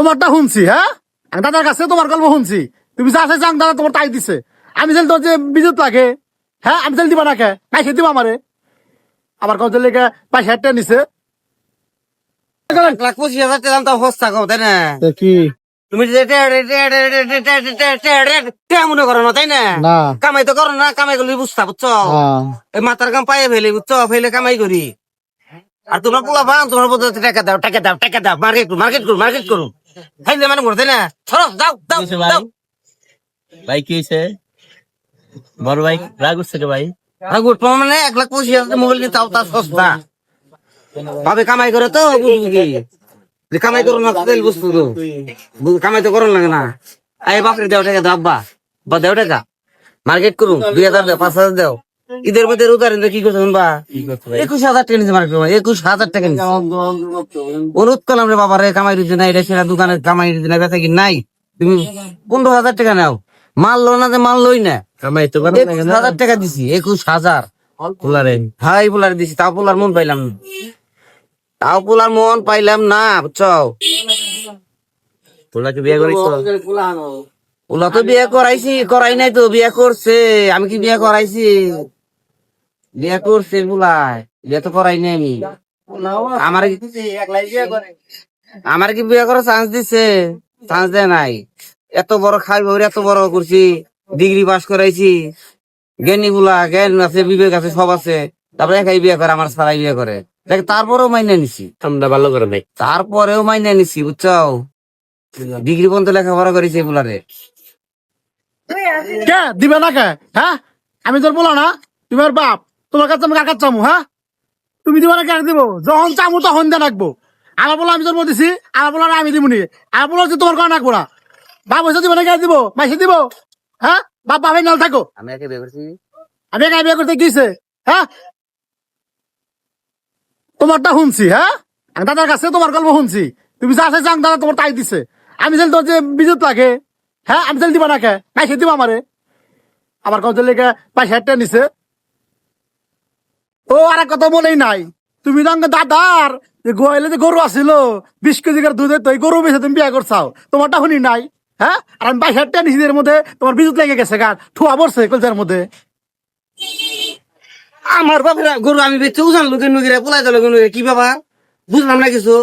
তোমারটা শুনছি, হ্যাঁ আমি দাদার কাছে তোমার গল্প শুনছি। তুমি যা আছে যাং দাদা তোমার তাই দিছে। আমি চাইলে তোর যে বিদ্যুৎ লাগে, হ্যাঁ আমি চাইলে দিবা না কে পাইসা দিবা আমারে। আমার কত লেগে পয়সা একটা নিছে। 1,25,000 টাকা দাম তো হস্তা কও তাই না? কি তুমি মনে করো না তাই না? না কামাই তো করো না, কামাই করলে বুঝতা বুঝছো? এই মাথার কাম পাইয়ে ফেলে বুঝছো, ফেলে কামাই করি। আর তোমার পোলা বান তোমার বলতে টাকা দাও টাকা দাও টাকা দাও, মার্কেট করো মার্কেট করো মার্কেট করো, খাইলে মানে করো তাই না? ছড়ো দাও দাও দাও। ভাই কি হয়েছে? বড় ভাই রাগ উঠছে রে ভাই। তোমার মানে 1,25,000 মোবাইল কিনতে তাও তার সস্তা ভাবে কামাই করে তো বুঝবো কি যে কামাই করো না তেল বুঝতো তো কামাই তো করো লাগে না। আই বাপরে দেও টাকা দাও আব্বা বা দেও টাকা মার্কেট করুন 2,000 দাও 5,000 দাও। ঈদের মধ্যে উদাহরণ কি করছো শুনবা? 21,000 টাকা নিচ্ছে মার্কেট 21,000 টাকা নিচ্ছে। অনুরোধ করলাম রে বাবা রে, কামাই দিচ্ছে না, এটা সেটা দোকানের কামাই দিচ্ছে না, বেচা কি নাই, তুমি 15,000 টাকা নাও। মারলো না যে মারলোই না, কামাই তো করেন না কেন? 21,000 টাকা দিছি 21,000 পোলারে হাই পোলার দিছি, তাও পোলার মন পাইলাম না, তাও পোলার মন পাইলাম না বুঝছো। পোলাকে বিয়ে করিস তো? ওলা তো বিয়ে করাইছি, করাই নাই তো, বিয়ে করছে। আমি কি বিয়ে করাইছি? বিয়ে করছে পোলায়, বিয়ে তো করাই নাই আমি। আমার আমার কি বিয়ে করার চান্স দিছে? চান্স দেয় নাই। এত বড় খাই বউরে এত বড় করছি, ডিগ্রি পাস করাইছি, জ্ঞানী গুলা জ্ঞান আছে বিবেক আছে সব আছে, তারপরে একাই বিয়ে করে, আমার সারাই বিয়ে করে। দেখ তারপরেও মাইনে নিছি, আমরা ভালো করে নাই। তারপরেও মাইনে নিছি বুঝছো। ডিগ্রি পর্যন্ত লেখাপড়া করেছি পোলারে। কে দিবে না কে? হ্যাঁ আমি তোর বলো না তোমার বাপ, তোমার কাছে আমি কাকার চামু। হ্যাঁ তুমি দিবা না কে দিব? যখন চামু তখন দিয়ে রাখবো। আমার বলো আমি জন্ম দিছি, আমার বলো আমি দিব নি, আমার বলো যে তোমার কারণ রাখবো না। বাপ হয়েছে দিবা না কে দিব? মাইসে দিব? হ্যাঁ বাপ বাপের নাল থাকো। আমি একে বিয়ে করছি। আমি একা বিয়ে করতে গিয়েছে, হ্যাঁ তোমারটা শুনছি। হ্যাঁ আমি দাদার কাছে তোমার গল্প শুনছি। তুমি যা আছে যাং দাদা তোমার তাই দিছে। আমি চাইলে তোর যে বিদ্যুৎ লাগে, হ্যাঁ আমি চাইলে দিবা না কে পাইসা দিবা আমারে। আমার কত লেগে পয়সা একটা নিছে। ও আর কথা মনেই নাই, তুমি তো দাদার যে গোয়ালে যে গরু আছিল 20 কেজি করে দুধের, তো এই গরু বেশি তুমি বিয়ে করছাও, তোমারটা শুনি নাই। হ্যাঁ আর আমি পয়সা একটা নিছি, এর মধ্যে তোমার বিদ্যুৎ লেগে গেছে, গা ঠুয়া পড়ছে কলজার মধ্যে। আমার বাপেরা গরু আমি বেচে উঠান লোকের নুকিরা পোলাই দিল কি বাবা বুঝলাম না কিছু।